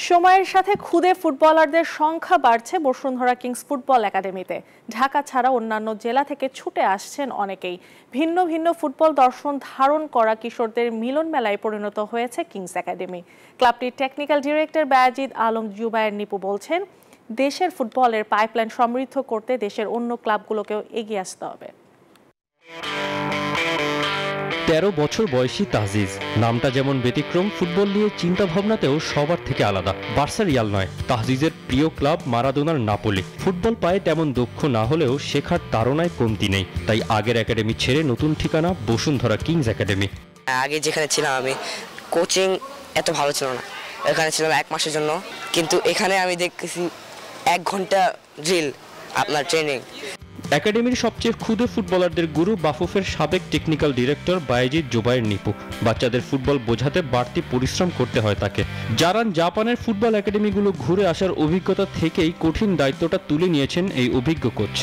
সময়ের সাথে খুদে ফুটবলারদের সংখ্যা বাড়ছে বসুন্ধরা কিংস ফুটবল একাডেমিতে। ঢাকা ছাড়া অন্যান্য জেলা থেকে ছুটে আসছেন অনেকেই। ভিন্ন ভিন্ন ফুটবল দর্শন ধারণ করা কিশোরদের মিলন মেলায় পরিণত হয়েছে কিংস একাডেমি। ক্লাবটির টেকনিক্যাল ডিরেক্টর বায়েজিদ আলম জুবায়ের নিপু বলছেন, দেশের ফুটবলের পাইপলাইন সমৃদ্ধ করতে দেশের অন্য ক্লাবগুলোকেও এগিয়ে আসতে হবে। ১৩ বছর বয়সী তাহজিজ, নামটা যেমন ব্যতিক্রম, ফুটবল নিয়ে চিন্তা ভাবনাতেও সবার থেকে আলাদা। বার্সা রিয়াল নয়, তাহজিজের প্রিয় ক্লাব মারাদোনার নাপোলি। ফুটবল পায়ে তেমন দক্ষ না হলেও শেখার তাড়নায় কমতি নেই, তাই আগের একাডেমি ছেড়ে নতুন ঠিকানা বসুন্ধরা কিংস একাডেমি। আগে যেখানে ছিলাম আমি, কোচিং এত ভালো ছিল না। এখানে ছিলাম 1 মাসের জন্য, কিন্তু এখানে আমি দেখতেছি 1 ঘন্টা ড্রিল, আপনার ট্রেনিং। একাডেমির সবচেয়ে ক্ষুদে ফুটবলারদের গুরু বাফুফের সাবেক টেকনিক্যাল ডিরেক্টর বায়েজিদ জুবায়ের নিপু। বাচ্চাদের ফুটবল বোঝাতে বাড়তি পরিশ্রম করতে হয় তাকে। জারান জাপানের ফুটবল একাডেমিগুলো ঘুরে আসার অভিজ্ঞতা থেকেই কঠিন দায়িত্বটা তুলে নিয়েছেন এই অভিজ্ঞ কোচ।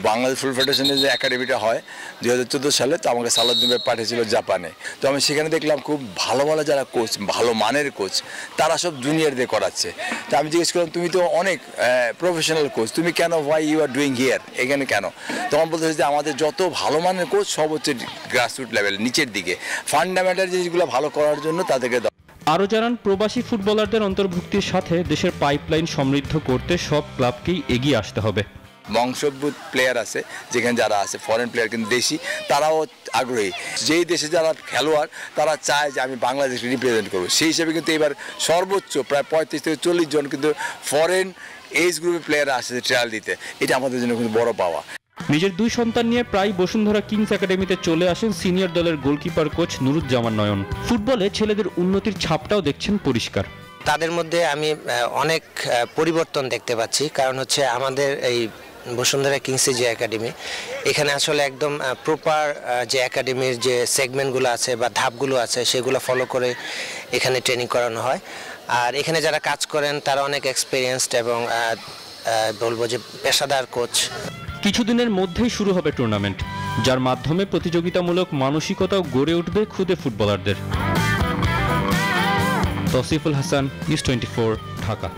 বাংলাদেশ ফুটবল ফেডারেশনের যে একাডেমিটা হয় 2014 সালে, তো আমাকে সালাউদ্দিন ভাই পাঠিয়েছিল জাপানে। তো আমি সেখানে দেখলাম খুব ভালো ভালো যারা কোচ, ভালো মানের কোচ, তারা সব জুনিয়রদের করাচ্ছে। তো আমি জিজ্ঞেস করলাম, তুমি তো অনেক প্রফেশনাল কোচ, তুমি কেন, why you are doing here, এখানে কেন? তখন বলতে যে আমাদের যত ভালো মানের কোচ সব হচ্ছে গ্রাসরুট লেভেল, নিচের দিকে। ফান্ডামেন্টাল জিনিসগুলো ভালো করার জন্য তাদেরকে। আরও জানান, প্রবাসী ফুটবলারদের অন্তর্ভুক্তির সাথে দেশের পাইপলাইন সমৃদ্ধ করতে সব ক্লাবকেই এগিয়ে আসতে হবে। বংশোদ্ভূত প্লেয়ার আছে যেখানে যারা আছে, ফরেন প্লেয়ার কিন্তু দেশি, তারাও আগ্রহী। যেই দেশে যারা খেলোয়াড় তারা চায় যে আমি বাংলাদেশ রিপ্রেজেন্ট করবো, সেই হিসেবে কিন্তু এবার সর্বোচ্চ প্রায় 35 থেকে 40 জন কিন্তু ফরেন এজ গ্রুপের প্লেয়ার আসছে ট্রায়াল দিতে। এটা আমাদের জন্য কিন্তু বড় পাওয়া। নিজের 2 সন্তান নিয়ে প্রায় বসুন্ধরা কিংস একাডেমিতে চলে আসেন সিনিয়র দলের গোলকিপার কোচ নুরুজ্জামান নয়ন। ফুটবলে ছেলেদের উন্নতির ছাপটাও দেখছেন পরিষ্কার। তাদের মধ্যে আমি অনেক পরিবর্তন দেখতে পাচ্ছি, কারণ হচ্ছে আমাদের এই বসুন্ধরা কিংসের যে একাডেমি, এখানে আসলে একদম প্রপার যে একাডেমির যে সেগমেন্টগুলো আছে বা ধাপগুলো আছে সেগুলো ফলো করে এখানে ট্রেনিং করানো হয়। আর এখানে যারা কাজ করেন তারা অনেক এক্সপিরিয়েন্সড এবং বলবো যে পেশাদার কোচ। কিছুদিনের মধ্যেই শুরু হবে টুর্নামেন্ট, যার মাধ্যমে প্রতিযোগিতামূলক মানসিকতাও গড়ে উঠবে খুদে ফুটবলারদের। তৌসিফুল হাসান, নিউজ 24, ঢাকা।